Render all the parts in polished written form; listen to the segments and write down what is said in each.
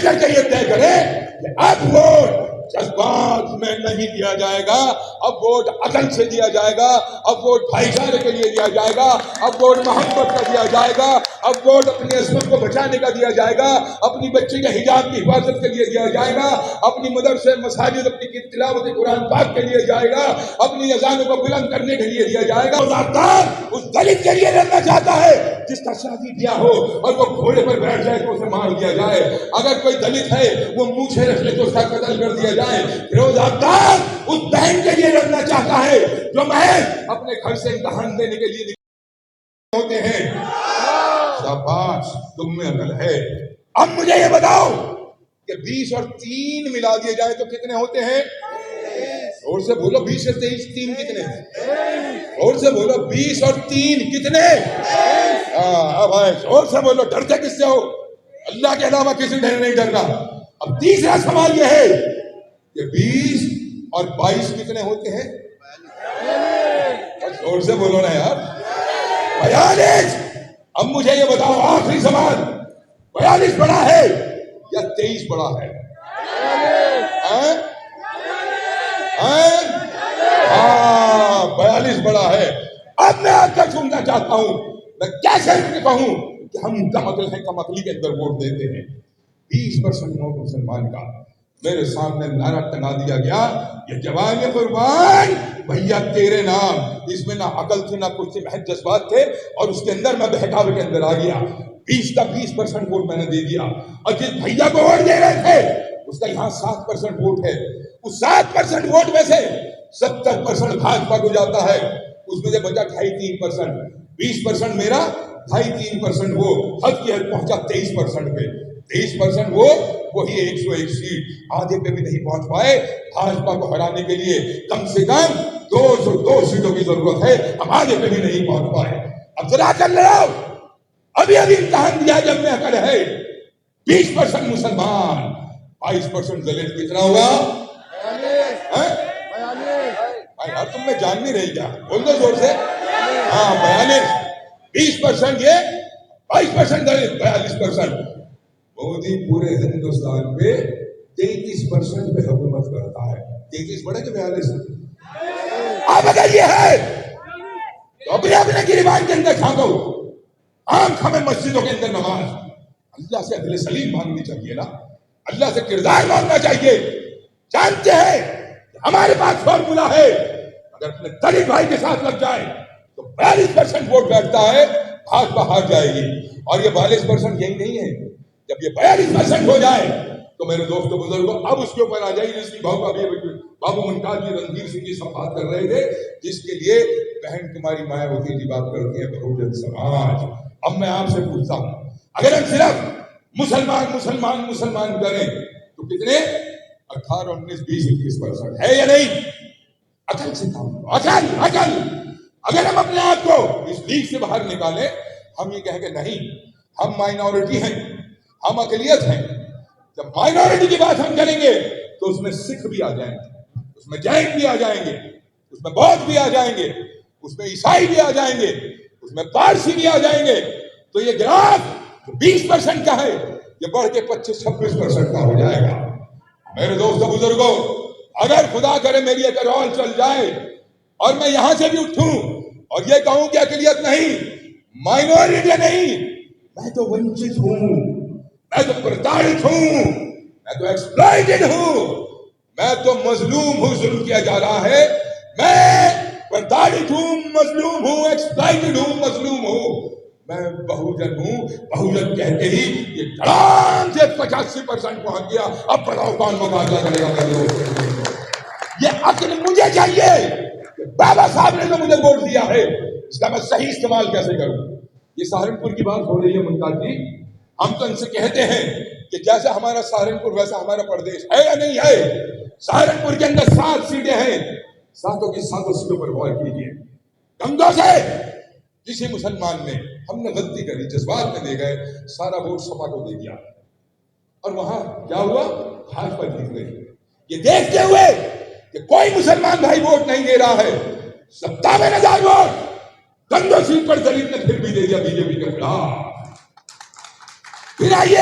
کر کے یہ طے کرے کہ اب ووٹ جذبات میں نہیں دیا جائے گا، اب ووٹ عقل سے دیا جائے گا، اب ووٹ بھائی چارے کے لیے دیا جائے گا، اب ووٹ محبت کا دیا جائے گا، اب ووٹ اپنی عصمت کو بچانے کا دیا جائے گا، اپنی بچی کے حجاب کی حفاظت کے لیے دیا جائے گا، اپنی مدرسے مساجد اپنی تلاوت قرآن پاک کے لیے جائے گا، اپنی اذانوں کو بلند کرنے کے لیے دیا جائے گا۔ اس دلت کے لیے لڑنا چاہتا ہے جس کا شادی بیاہ ہو اور وہ گھوڑے پر بیٹھ جائے تو اسے مار دیا جائے، اگر کوئی دلت ہے وہ مونچھیں رکھ لے تو اس کا قتل کر دیا جائے۔ فیروز آفتاب اس بہن کے لیے لڑنا چاہتا ہے جو محض اپنے گھر سے امتحان دینے کے لیے ہوتے ہیں۔ شاباش، تم میں عقل ہے۔ اب مجھے یہ بتاؤ کہ 20 اور 3 ملا دیے جائے تو کتنے ہوتے ہیں؟ اور سے بولو 20 سے 23 3 کتنے ہیں؟ اور سے بولو 20 اور 3 کتنے؟ اور سے بولو ڈرتے کس سے ہو؟ اللہ کے علاوہ کسی ڈر نہیں ڈرنا۔ اب تیسرا سوال یہ ہے کہ 20 اور 22 کتنے ہوتے ہیں؟ اور سے بولو نا یار، 42۔ اب مجھے یہ بتاؤ آخری سوال، 42 بڑا ہے یا 23 بڑا ہے؟ 42 بڑا ہے۔ اب میں آپ کا سننا چاہتا ہوں، میں کیسے کہوں کہ ہم کم عقل ہیں، کم عقلی کے اندر ووٹ دیتے ہیں۔ 20% ووٹ مسلمان کا میرے سامنے نعرہ ٹنگا دیا گیا، یہ جوان قربان بھیا تیرے نام، اس میں نہ عقل تھی نہ کچھ، محض جذبات تھے، اور اس کے اندر میں بہکاوے کے اندر آ گیا۔ 20 کا 20% ووٹ میں نے دے دیا، اور جس بھیا کو ووٹ دے رہے تھے اس کا یہاں 7% ووٹ ہے، اس 7% ووٹ میں سے 70% بھاجپا کو جاتا ہے، اس میں سے بچا 2.5-3%، 20% میرا، 2.5-3% وہ، حد کی حد پہنچا 23% پہ۔ 23% وہ، وہی 101 سیٹ، آدھے پہ بھی نہیں پہنچ پائے۔ بھاجپا کو ہرانے کے لیے کم سے کم 202 سیٹوں کی ضرورت ہے، ہم آدھے پہ بھی نہیں پہنچ پائے۔ اب ذرا کر لڑاؤ، ابھی امتحان دیا جب میں عقل ہے۔ 20% مسلمان، 22% دلت، کتنا ہوا؟ یار تم میں جان نہیں رہی کیا؟ بول دو زور سے۔ 42، 20% یہ، 22% دلت، 42%۔ مودی پورے ہندوستان پہ 33% پہ حکومت کرتا ہے۔ 33 بڑے کہ 42؟ اب اگر یہ ہے تو اپنے اپنے گریبان کے اندر کھانگو، آنکھ ہمیں مسجدوں کے اندر نماز، اللہ سے عدل سلیم مانگنی چاہیے نا، اللہ سے کردار مانگنا چاہیے۔ جانتے ہیں کہ ہمارے پاس فارمولا ہے، اگر اپنے دلت بھائی کے ساتھ لگ جائے تو 42% ووٹ بیٹھتا ہے، بھاجپا ہار جائے گی۔ اور یہ 42% یہی نہیں ہے، جب یہ 42% ہو جائے تو میرے دوستوں بزرگوں اب اس کے اوپر آ جائے جس کی بابو منٹاج جی، رنگیر سنگھ جی سب بات کر رہے تھے، جس کے لیے بہن کماری مایاوتی جی بات کرتی ہیں، بہوجن سماج۔ اب میں آپ سے پوچھتا ہوں، اگر ہم صرف مسلمان مسلمان مسلمان کریں تو کتنے؟ 18, 19, 20, 21% ہے یا نہیں؟ عقل سے کام کرو، عقل۔ اگر ہم اپنے آپ کو اس لیگ سے باہر نکالیں، ہم یہ کہیں کہ نہیں ہم مائنورٹی ہیں، ہم اقلیت ہیں، جب مائنورٹی کی بات ہم کریں گے تو اس میں سکھ بھی آ جائیں گے، اس میں جین بھی آ جائیں گے، اس میں بودھ بھی آ جائیں گے، اس میں عیسائی بھی آ جائیں گے، اس میں پارسی بھی آ جائیں گے، تو یہ گراف 20% کا ہے یہ بڑھ کے 25-26% کا ہو جائے گا۔ میرے دوستوں بزرگوں، اگر خدا کرے میری ایک رول چل جائے اور میں یہاں سے بھی اٹھوں اور یہ کہوں کہ اقلیت نہیں، مائنورٹی نہیں، میں تو ونچت ہوں، میں تو پرتاڑت ہوں، میں تو ایکسپلائٹڈ ہوں، میں تو مظلوم ہوں، ظلم کیا جا رہا ہے، میں پرتاڑت ہوں، مظلوم ہوں، ایکسپلائٹڈ ہوں، مظلوم ہوں، میں بہوجن ہوں۔ بہوجن کہتے ہی یہ دھڑام سے 85% پہنچ گیا۔ اب بتاؤ کون مقابلہ کرے گا میرے دوست؟ یہ عقل مجھے چاہیے کہ بابا صاحب نے تو مجھے ووٹ دیا ہے، اس کا میں صحیح استعمال کیسے کروں؟ یہ سہارنپور کی بات ہو رہی ہے ممتاز جی، ہم تو ان سے کہتے ہیں کہ جیسا ہمارا سہارنپور ویسا ہمارا پردیش ہے یا نہیں ہے؟ سہارنپور کے اندر 7 سیٹیں ہیں، 7 کی 7 سیٹوں پر غور کیجیے۔ کمزور سے کسی مسلمان نے، ہم نے غلطی کری، جذبات میں لے گئے، سارا ووٹ سپا کو دے دیا، اور وہاں کیا ہوا؟ بھاجپا جیت گئی۔ یہ دیکھتے ہوئے کہ کوئی مسلمان بھائی ووٹ نہیں دے رہا ہے، 57,000 ووٹ گندو سیٹ پر دلت نے پھر بھی دے دیا بی جے پی کے خلاف۔ پھر آئیے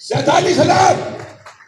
47,000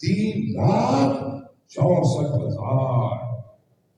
3,64,000।